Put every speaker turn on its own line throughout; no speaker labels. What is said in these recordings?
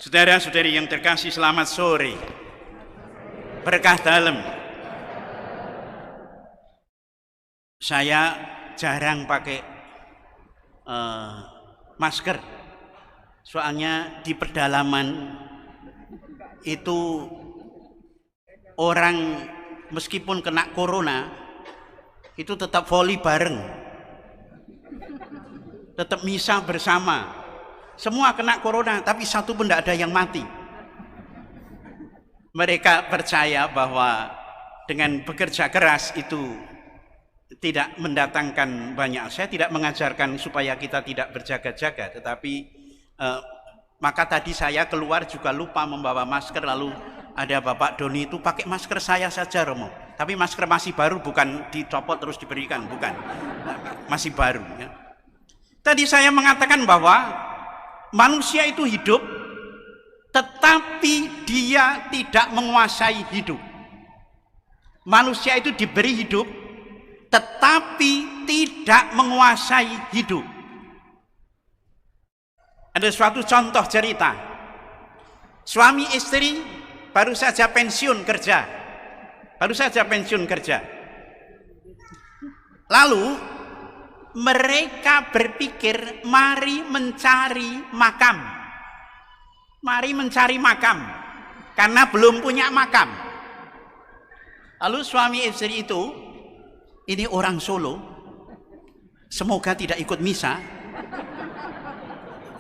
Saudara-saudari yang terkasih, selamat sore. Berkah dalam. Saya jarang pakai masker. Soalnya di pedalaman itu orang meskipun kena corona itu tetap voli bareng, tetap misa bersama. Semua kena corona, tapi satu pun tidak ada yang mati. Mereka percaya bahwa dengan bekerja keras itu tidak mendatangkan banyak. Saya tidak mengajarkan supaya kita tidak berjaga-jaga, tetapi maka tadi saya keluar juga lupa membawa masker, lalu ada Bapak Doni itu pakai masker saya saja, Romo. Tapi masker masih baru, bukan dicopot terus diberikan, bukan. Masih baru. Ya. Tadi saya mengatakan bahwa manusia itu hidup, tetapi dia tidak menguasai hidup. Manusia itu diberi hidup, tetapi tidak menguasai hidup. Ada suatu contoh cerita. Suami istri baru saja pensiun kerja. Lalu mereka berpikir, mari mencari makam, karena belum punya makam. Lalu suami istri itu, ini orang Solo, semoga tidak ikut misa.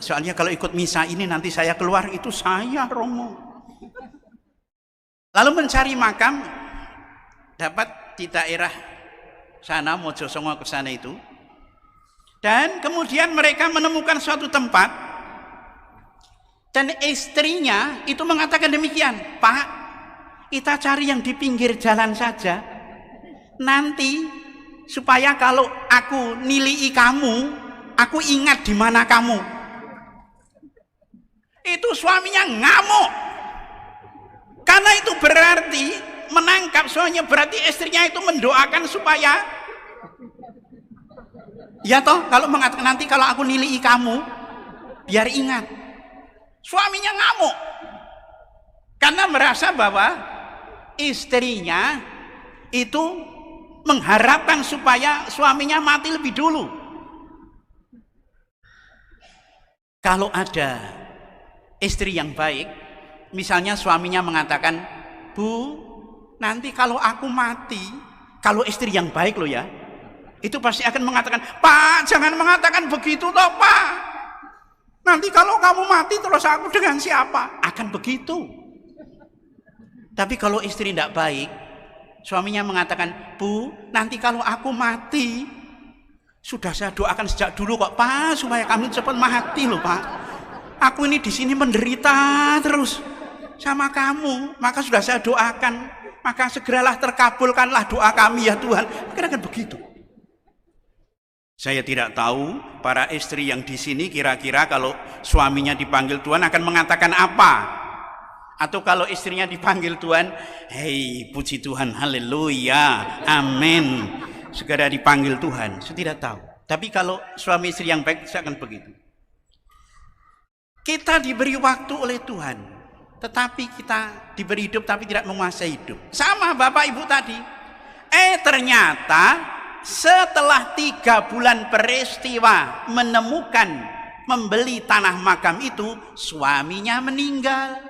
Soalnya kalau ikut misa ini nanti saya keluar, itu saya, Romo. Lalu mencari makam, dapat di daerah sana, Mojosongo ke sana itu. Dan kemudian mereka menemukan suatu tempat, dan istrinya itu mengatakan demikian, Pak, kita cari yang di pinggir jalan saja, nanti supaya kalau aku nilai kamu, aku ingat di mana kamu. Itu suaminya ngamuk, karena itu berarti menangkap suaminya, berarti istrinya itu mendoakan supaya, ya toh, kalau mengatakan nanti kalau aku nilai kamu, biar ingat. Suaminya ngamuk karena merasa bahwa istrinya itu mengharapkan supaya suaminya mati lebih dulu. Kalau ada istri yang baik, misalnya suaminya mengatakan, Bu, nanti kalau aku mati, kalau istri yang baik loh ya, itu pasti akan mengatakan, Pak, jangan mengatakan begitu toh, Pak. Nanti kalau kamu mati terus aku dengan siapa? Akan begitu. Tapi kalau istri tidak baik, suaminya mengatakan, Bu, nanti kalau aku mati, sudah saya doakan sejak dulu kok, Pak, supaya kamu cepat mati loh, Pak. Aku ini di sini menderita terus sama kamu, maka sudah saya doakan, maka segeralah terkabulkanlah doa kami ya Tuhan. Kira-kira begitu. Saya tidak tahu para istri yang di sini kira-kira kalau suaminya dipanggil Tuhan akan mengatakan apa? Atau kalau istrinya dipanggil Tuhan, hei puji Tuhan, haleluya, amin, segera dipanggil Tuhan. Saya tidak tahu. Tapi kalau suami istri yang baik, saya akan begitu. Kita diberi waktu oleh Tuhan, tetapi kita diberi hidup tapi tidak menguasai hidup. Sama Bapak Ibu tadi. Ternyata setelah 3 bulan peristiwa menemukan membeli tanah makam itu, suaminya meninggal.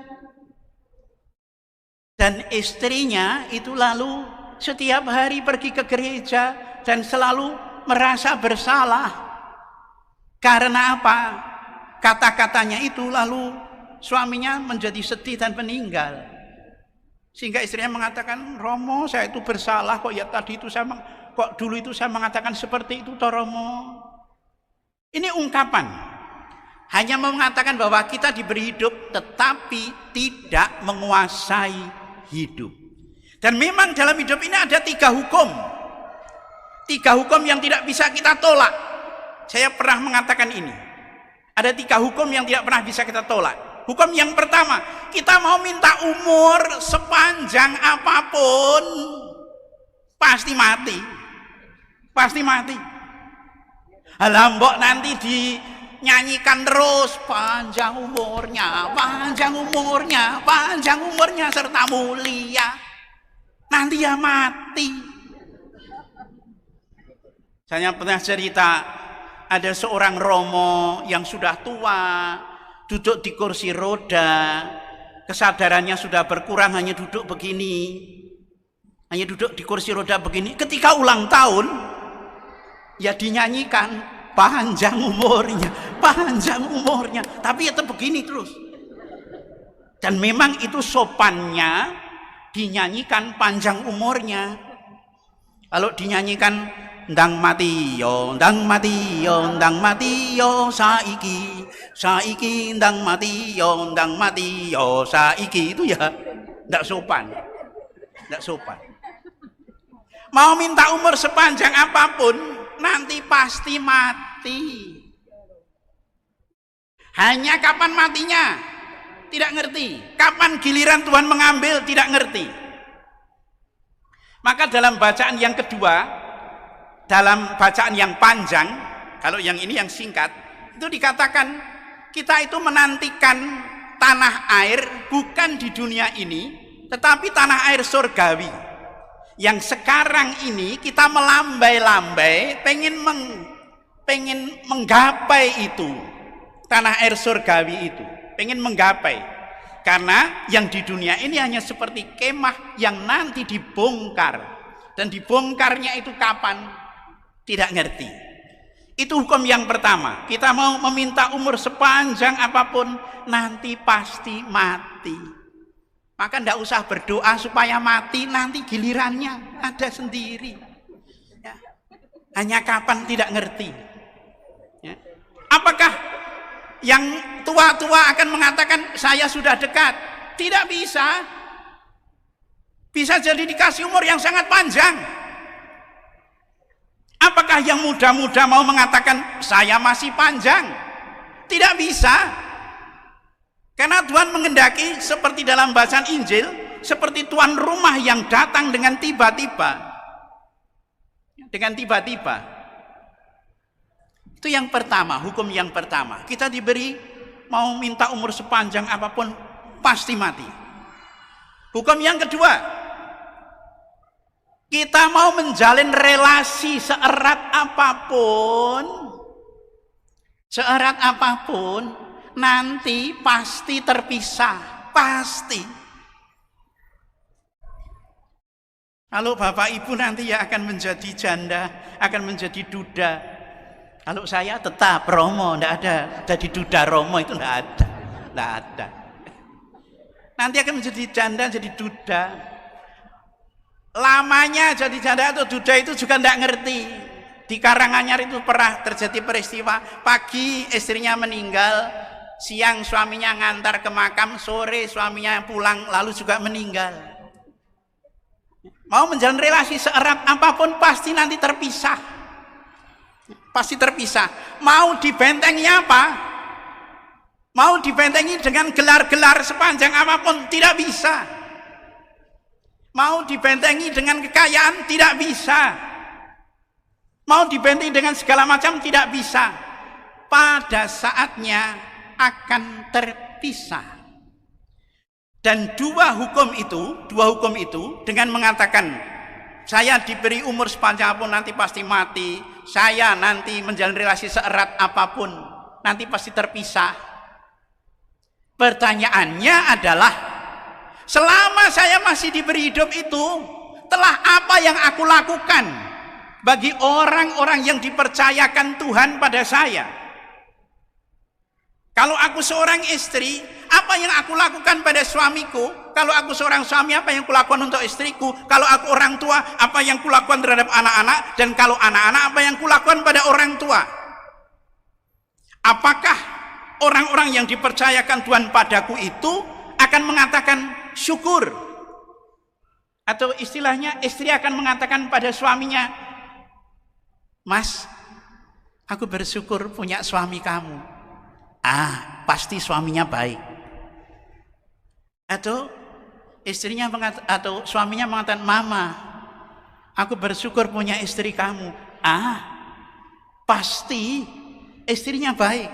Dan istrinya itu lalu setiap hari pergi ke gereja dan selalu merasa bersalah. Karena apa? Kata-katanya itu lalu suaminya menjadi sedih dan meninggal. Sehingga istrinya mengatakan, Romo, saya itu bersalah kok ya, tadi itu saya kok dulu itu saya mengatakan seperti itu toh, Romo. Ini ungkapan hanya mengatakan bahwa kita diberi hidup tetapi tidak menguasai hidup. Dan memang dalam hidup ini ada 3 hukum. 3 hukum yang tidak bisa kita tolak. Saya pernah mengatakan ini. Ada 3 hukum yang tidak pernah bisa kita tolak. Hukum yang pertama, kita mau minta umur sepanjang apapun, pasti mati. Pasti mati. Alambok nanti nyanyikan terus panjang umurnya, panjang umurnya, panjang umurnya serta mulia. Nanti ya mati. Saya pernah cerita, ada seorang romo yang sudah tua, duduk di kursi roda, kesadarannya sudah berkurang, hanya duduk begini, hanya duduk di kursi roda begini. Ketika ulang tahun, ya dinyanyikan panjang umurnya, panjang umurnya, tapi itu begini terus. Dan memang itu sopannya dinyanyikan panjang umurnya. Kalau dinyanyikan ndang mati yo, ndang mati yo, ndang mati yo saiki, saiki ndang mati yo, ndang mati yo saiki, itu ya ndak sopan. Ndak sopan. Mau minta umur sepanjang apapun, nanti pasti mati. Hanya kapan matinya tidak ngerti, kapan giliran Tuhan mengambil tidak ngerti. Maka dalam bacaan yang kedua, dalam bacaan yang panjang, kalau yang ini yang singkat, itu dikatakan kita itu menantikan tanah air bukan di dunia ini, tetapi tanah air surgawi. Yang sekarang ini kita melambai-lambai pengen menggapai itu, tanah air surgawi itu, pengen menggapai. Karena yang di dunia ini hanya seperti kemah yang nanti dibongkar, dan dibongkarnya itu kapan tidak ngerti. Itu hukum yang pertama. Kita mau meminta umur sepanjang apapun, nanti pasti mati. Maka tidak usah berdoa supaya mati, nanti gilirannya ada sendiri. Ya. Hanya kapan tidak ngerti. Ya. Apakah yang tua-tua akan mengatakan saya sudah dekat? Tidak bisa. Bisa jadi dikasih umur yang sangat panjang. Apakah yang muda-muda mau mengatakan saya masih panjang? Tidak bisa. Karena Tuhan mengendaki seperti dalam bacaan Injil, seperti tuan rumah yang datang dengan tiba-tiba. Dengan tiba-tiba. Itu yang pertama, hukum yang pertama. Kita diberi mau minta umur sepanjang apapun pasti mati. Hukum yang kedua, kita mau menjalin relasi seerat apapun, nanti pasti terpisah, pasti. Kalau bapak ibu nanti ya akan menjadi janda, akan menjadi duda. Kalau saya tetap romo, tidak ada jadi duda romo, itu tidak ada. Nanti akan menjadi janda, jadi duda. Lamanya jadi janda atau duda itu juga tidak ngerti. Di Karanganyar itu pernah terjadi peristiwa, pagi istrinya meninggal, siang suaminya ngantar ke makam, sore suaminya pulang lalu juga meninggal. Mau menjalin relasi seerat apapun pasti nanti terpisah. Pasti terpisah. Mau dibentengi apa? Mau dibentengi dengan gelar-gelar sepanjang apapun tidak bisa. Mau dibentengi dengan kekayaan tidak bisa. Mau dibentengi dengan segala macam tidak bisa. Pada saatnya akan terpisah. Dan dua hukum itu dengan mengatakan saya diberi umur sepanjang apapun nanti pasti mati, saya nanti menjalin relasi seerat apapun nanti pasti terpisah. Pertanyaannya adalah, selama saya masih diberi hidup itu, telah apa yang aku lakukan bagi orang-orang yang dipercayakan Tuhan pada saya? Kalau aku seorang istri, apa yang aku lakukan pada suamiku? Kalau aku seorang suami, apa yang kulakukan untuk istriku? Kalau aku orang tua, apa yang kulakukan terhadap anak-anak? Dan kalau anak-anak, apa yang kulakukan pada orang tua? Apakah orang-orang yang dipercayakan Tuhan padaku itu akan mengatakan syukur? Atau istilahnya istri akan mengatakan pada suaminya, Mas, aku bersyukur punya suami kamu. Pasti suaminya baik. Atau istrinya atau suaminya mengatakan, Mama, aku bersyukur punya istri kamu. Pasti istrinya baik.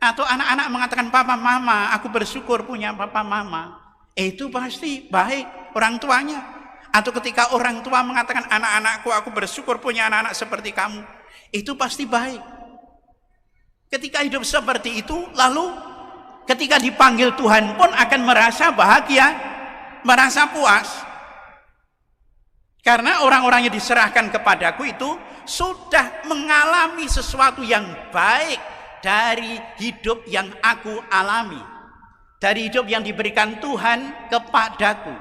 Atau anak-anak mengatakan, papa mama, aku bersyukur punya papa mama. Itu pasti baik orang tuanya. Atau ketika orang tua mengatakan, anak-anakku, aku bersyukur punya anak-anak seperti kamu. Itu pasti baik. Ketika hidup seperti itu, lalu ketika dipanggil Tuhan pun akan merasa bahagia, merasa puas. Karena orang-orang yang diserahkan kepadaku itu sudah mengalami sesuatu yang baik dari hidup yang aku alami, dari hidup yang diberikan Tuhan kepadaku.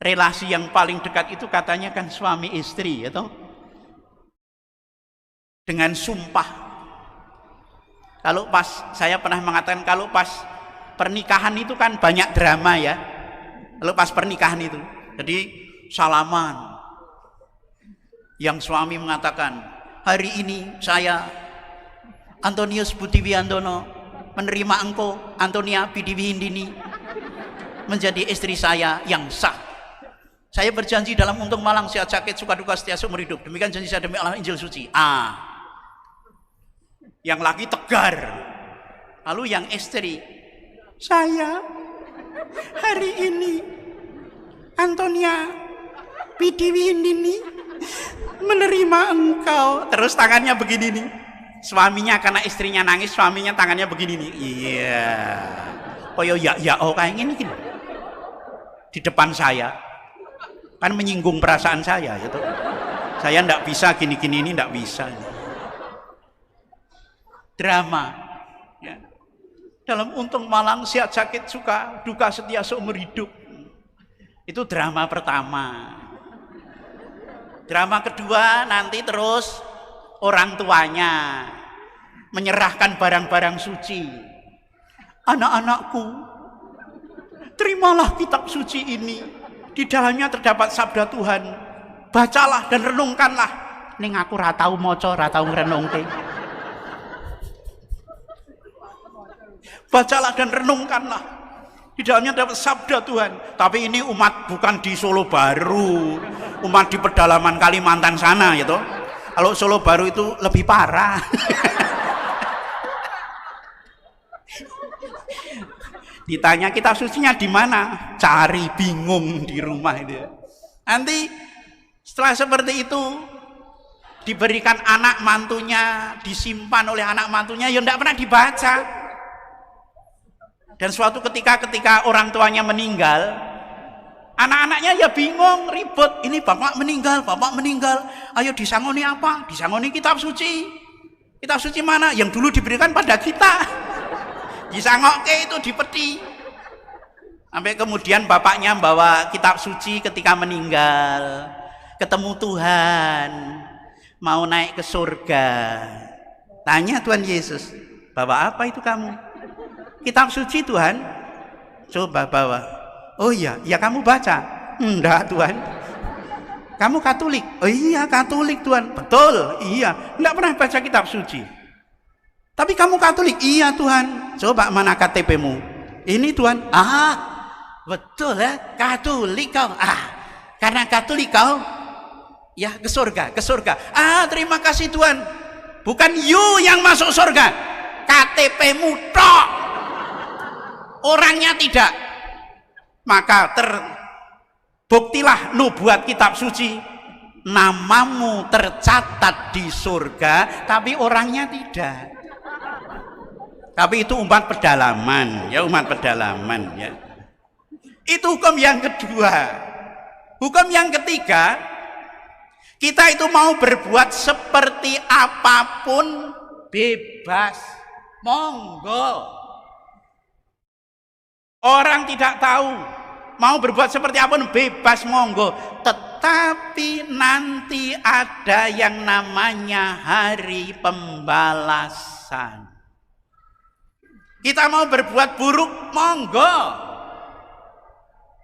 Relasi yang paling dekat itu katanya kan suami istri, ya toh? Dengan sumpah. Kalau pas, saya pernah mengatakan, kalau pas pernikahan itu kan banyak drama ya. Kalau pas pernikahan itu, jadi salaman. Yang suami mengatakan, hari ini saya Antonius Butiwiandono menerima engkau Antonia Pidiwihindini menjadi istri saya yang sah. Saya berjanji dalam untung malang sehat sakit suka duka setia seumur hidup. Demikian janji saya demi Allah Injil suci. Yang laki tegar. Lalu yang istri, saya hari ini Antonia Pidiwihindini menerima engkau. Terus tangannya begini nih. Suaminya karena istrinya nangis, suaminya tangannya begini nih. Iya. Koyo ya oh kayak gini gini. Di depan saya. Kan menyinggung perasaan saya gitu. Saya ndak bisa gini-gini ini ndak bisa. Drama. Ya. Dalam untung malang sehat sakit suka duka setia seumur hidup. Itu drama pertama. Drama kedua nanti terus orang tuanya menyerahkan barang-barang suci. Anak-anakku, terimalah kitab suci ini. Di dalamnya terdapat sabda Tuhan. Bacalah dan renungkanlah. Ning aku ra tau maca, ra tau ngrenungke. Bacalah dan renungkanlah. Di dalamnya dapat sabda Tuhan. Tapi ini umat bukan di Solo Baru, umat di pedalaman Kalimantan sana gitu. Kalau Solo Baru itu lebih parah. Ditanya kitab sucinya di mana? Cari bingung di rumah itu. Nanti setelah seperti itu diberikan anak mantunya, disimpan oleh anak mantunya, ya tidak pernah dibaca. Dan suatu ketika orang tuanya meninggal, anak-anaknya ya bingung, ribut. Ini bapak meninggal. Ayo disangoni apa? Disangoni kitab suci. Kitab suci mana? Yang dulu diberikan pada kita. Disangokke itu dipeti. Sampai kemudian bapaknya bawa kitab suci ketika meninggal. Ketemu Tuhan. Mau naik ke surga. Tanya Tuhan Yesus, bawa apa itu kamu? Kitab suci Tuhan. Coba bawa. Oh iya, ya kamu baca. Enggak Tuhan. Kamu Katolik? Oh iya Katolik Tuhan. Betul, iya. Enggak pernah baca kitab suci. Tapi kamu Katolik? Iya Tuhan. Coba mana KTP-mu? Ini Tuhan. Betul ya, Katolik kau. Karena Katolik kau, ya ke surga. Terima kasih Tuhan. Bukan you yang masuk surga, KTP-mu tok. Orangnya tidak. Maka terbuktilah nubuat kitab suci. Namamu tercatat di surga, tapi orangnya tidak. Tapi itu umat pedalaman, ya umat pedalaman ya. Itu hukum yang kedua. Hukum yang ketiga, kita itu mau berbuat seperti apapun bebas, monggo. Orang tidak tahu, mau berbuat seperti apapun bebas, monggo. Tetapi nanti ada yang namanya hari pembalasan. Kita mau berbuat buruk, monggo.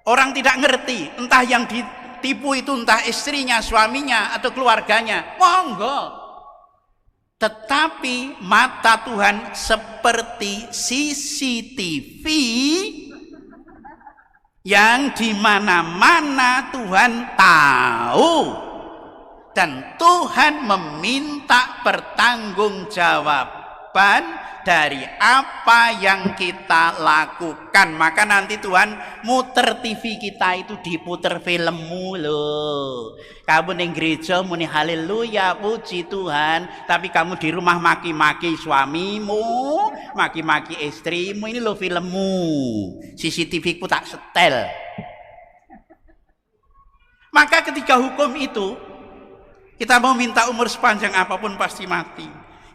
Orang tidak ngerti, entah yang ditipu itu entah istrinya, suaminya, atau keluarganya, monggo. Tetapi mata Tuhan seperti CCTV yang dimana-mana Tuhan tahu. Dan Tuhan meminta pertanggungjawaban. beban dari apa yang kita lakukan. Maka nanti Tuhan muter TV kita itu diputer filmmu loh. Kamu ning gereja muni haleluya puji Tuhan, tapi kamu di rumah maki-maki suamimu, maki-maki istrimu. Ini loh filmmu. CCTV ku tak setel. Maka ketika hukum itu, kita mau minta umur sepanjang apapun pasti mati.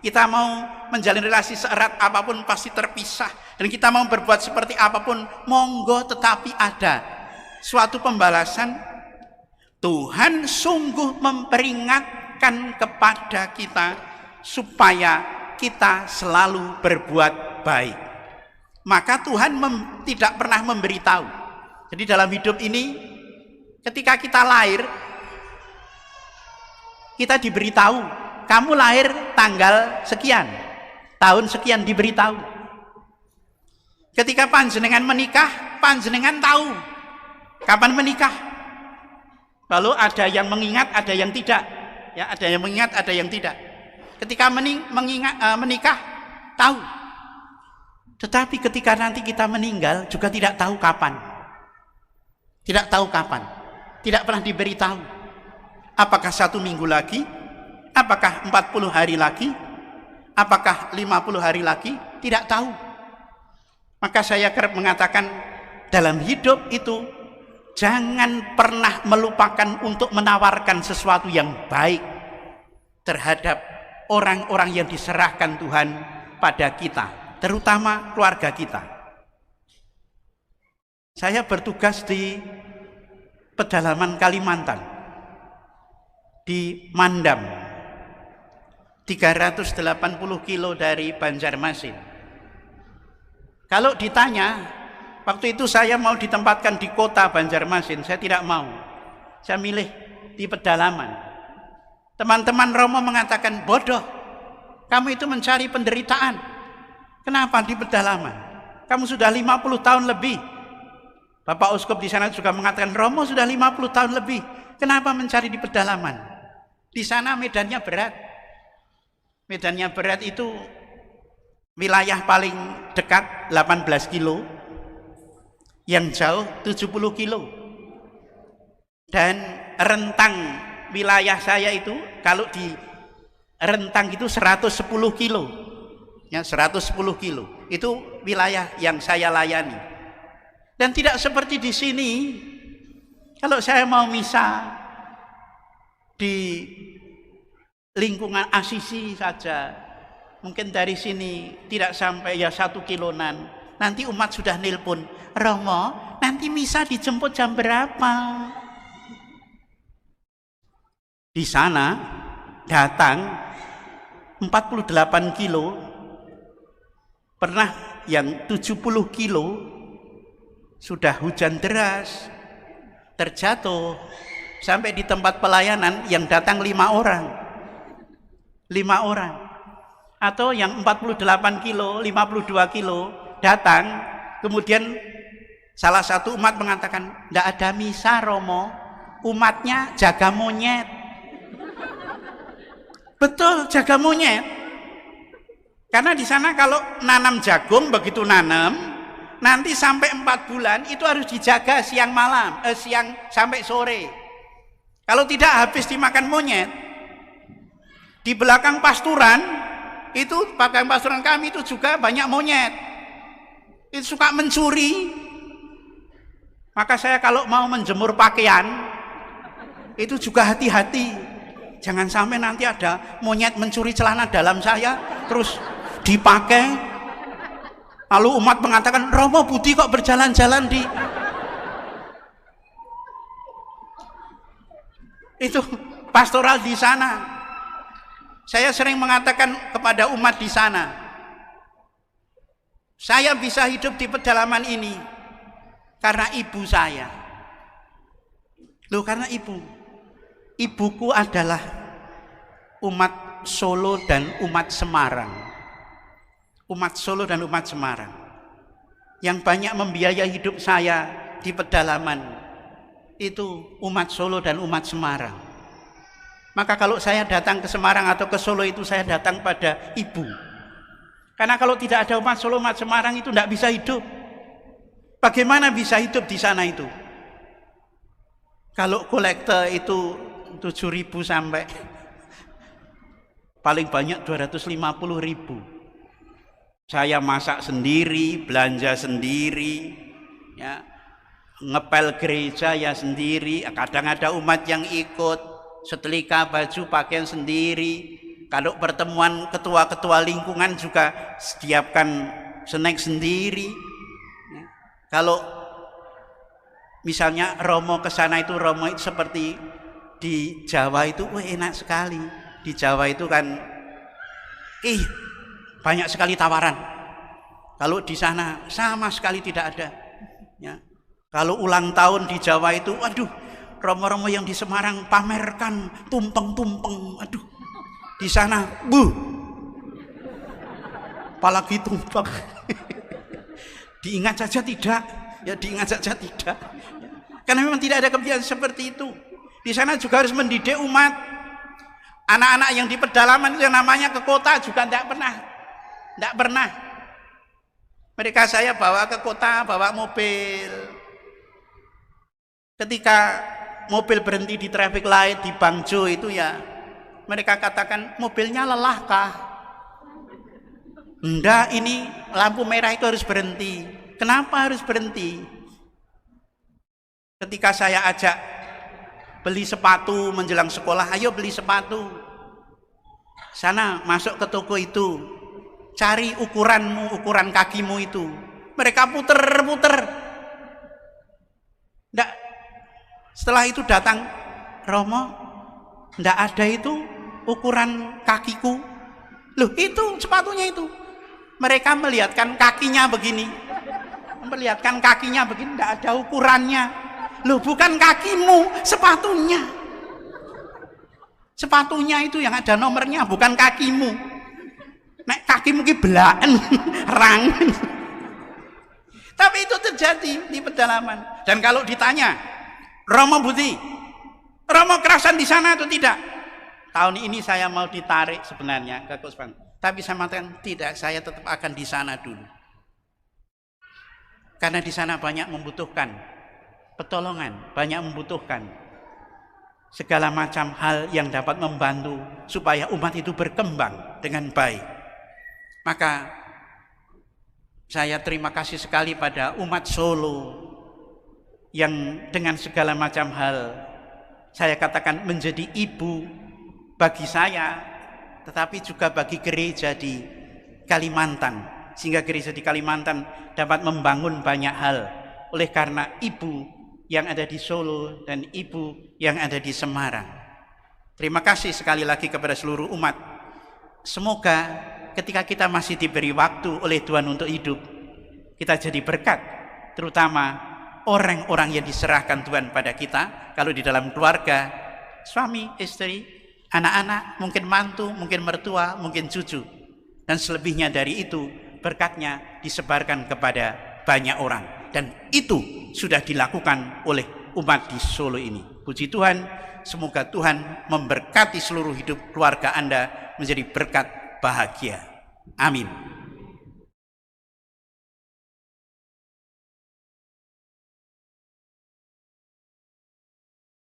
Kita mau menjalin relasi seerat apapun pasti terpisah. Dan kita mau berbuat seperti apapun, monggo, tetapi ada suatu pembalasan. Tuhan sungguh memperingatkan kepada kita supaya kita selalu berbuat baik. Maka Tuhan tidak pernah memberitahu. Jadi dalam hidup ini, ketika kita lahir, kita diberitahu. Kamu lahir tanggal sekian, tahun sekian, diberitahu. Ketika panjenengan menikah, panjenengan tahu kapan menikah. Lalu ada yang mengingat, ada yang tidak. Ya, ada yang mengingat, ada yang tidak. Ketika menikah, tahu. Tetapi ketika nanti kita meninggal, juga tidak tahu kapan. Tidak tahu kapan. Tidak pernah diberitahu. Apakah 1 minggu lagi? Apakah 40 hari lagi? Apakah 50 hari lagi? Tidak tahu. Maka saya kerap mengatakan, dalam hidup itu jangan pernah melupakan untuk menawarkan sesuatu yang baik terhadap orang-orang yang diserahkan Tuhan pada kita, terutama keluarga kita. Saya bertugas di pedalaman Kalimantan, di Mandam, 380 kilo dari Banjarmasin. Kalau ditanya, waktu itu saya mau ditempatkan di kota Banjarmasin, saya tidak mau. Saya milih di pedalaman. Teman-teman Romo mengatakan, bodoh, kamu itu mencari penderitaan. Kenapa di pedalaman? Kamu sudah 50 tahun lebih. Bapak Uskup di sana juga mengatakan, Romo sudah 50 tahun lebih. Kenapa mencari di pedalaman? Di sana medannya berat. Medannya berat itu wilayah paling dekat 18 kilo, yang jauh 70 kilo. Dan rentang wilayah saya itu, kalau di rentang itu 110 kilo. Ya, 110 kilo. Itu wilayah yang saya layani. Dan tidak seperti di sini. Kalau saya mau misa di lingkungan Asisi saja, mungkin dari sini tidak sampai ya 1 kilonan. Nanti umat sudah nelpon, Romo, nanti misa dijemput jam berapa? Di sana datang 48 kilo, pernah yang 70 kilo, sudah hujan deras, terjatuh, sampai di tempat pelayanan yang datang 5 orang. 5 orang. Atau yang 48 kilo, 52 kilo datang, kemudian salah satu umat mengatakan, tidak ada misa Romo, umatnya jaga monyet. Betul, jaga monyet. Karena di sana kalau nanam jagung, begitu nanam, nanti sampai 4 bulan itu harus dijaga siang malam, siang sampai sore. Kalau tidak habis dimakan monyet. Di belakang pasturan itu, belakang pasturan kami itu juga banyak monyet. Itu suka mencuri. Maka saya kalau mau menjemur pakaian itu juga hati-hati. Jangan sampai nanti ada monyet mencuri celana dalam saya terus dipakai. Lalu umat mengatakan, Romo Budi kok berjalan-jalan di itu pastoral di sana. Saya sering mengatakan kepada umat di sana, saya bisa hidup di pedalaman ini karena ibu saya. Loh, karena ibuku adalah umat Solo dan umat Semarang. Umat Solo dan umat Semarang yang banyak membiayai hidup saya di pedalaman itu umat Solo dan umat Semarang. Maka kalau saya datang ke Semarang atau ke Solo itu saya datang pada ibu. Karena kalau tidak ada umat Solo, umat Semarang itu tidak bisa hidup. Bagaimana bisa hidup di sana itu? Kalau kolekte itu 7.000 sampai paling banyak 250.000. Saya masak sendiri, belanja sendiri, ya, ngepel gereja ya sendiri. Kadang ada umat yang ikut, setrika baju pakaian sendiri. Kalau pertemuan ketua-ketua lingkungan juga sediakan snack sendiri. Kalau misalnya Romo ke sana itu, Romo itu seperti di Jawa itu, wah enak sekali. Di Jawa itu kan, banyak sekali tawaran. Kalau di sana sama sekali tidak ada. Ya. Kalau ulang tahun di Jawa itu, waduh, Romo-romo yang di Semarang pamerkan tumpeng-tumpeng, aduh. Di sana, apalagi tumpeng. Diingat saja tidak, ya diingat saja tidak. Karena memang tidak ada kebiasaan seperti itu. Di sana juga harus mendidik umat. Anak-anak yang di pedalaman itu yang namanya ke kota juga tidak pernah. Mereka saya bawa ke kota, bawa mobil. Ketika mobil berhenti di traffic light di Bangjo itu ya, mereka katakan mobilnya lelah kah? Enggak, ini lampu merah itu harus berhenti. Kenapa harus berhenti? Ketika saya ajak beli sepatu menjelang sekolah, ayo beli sepatu. Sana masuk ke toko itu, cari ukuranmu, ukuran kakimu itu. Mereka puter-puter. Enggak. Setelah itu datang, Romo, enggak ada itu ukuran kakiku. Loh, itu sepatunya itu. Mereka melihatkan kakinya begini. Melihatkan kakinya begini, enggak ada ukurannya. Loh, bukan kakimu, sepatunya. Sepatunya itu yang ada nomornya, bukan kakimu. Nek kakimu ki belaken, rang. Tapi itu terjadi di pedalaman. Dan kalau ditanya, Romo Budi, Romo kerasan di sana atau tidak? Tahun ini saya mau ditarik sebenarnya ke Kuspan. Tapi saya mengatakan tidak, saya tetap akan di sana dulu. Karena di sana banyak membutuhkan pertolongan, banyak membutuhkan segala macam hal yang dapat membantu supaya umat itu berkembang dengan baik. Maka saya terima kasih sekali pada umat Solo yang dengan segala macam hal saya katakan menjadi ibu bagi saya, tetapi juga bagi gereja di Kalimantan, sehingga gereja di Kalimantan dapat membangun banyak hal oleh karena ibu yang ada di Solo dan ibu yang ada di Semarang. Terima kasih sekali lagi kepada seluruh umat. Semoga ketika kita masih diberi waktu oleh Tuhan untuk hidup, kita jadi berkat, terutama orang-orang yang diserahkan Tuhan pada kita. Kalau di dalam keluarga, suami, istri, anak-anak, mungkin mantu, mungkin mertua, mungkin cucu, dan selebihnya dari itu berkatnya disebarkan kepada banyak orang, dan itu sudah dilakukan oleh umat di Solo ini. Puji Tuhan, semoga Tuhan memberkati seluruh hidup keluarga Anda menjadi berkat bahagia. Amin.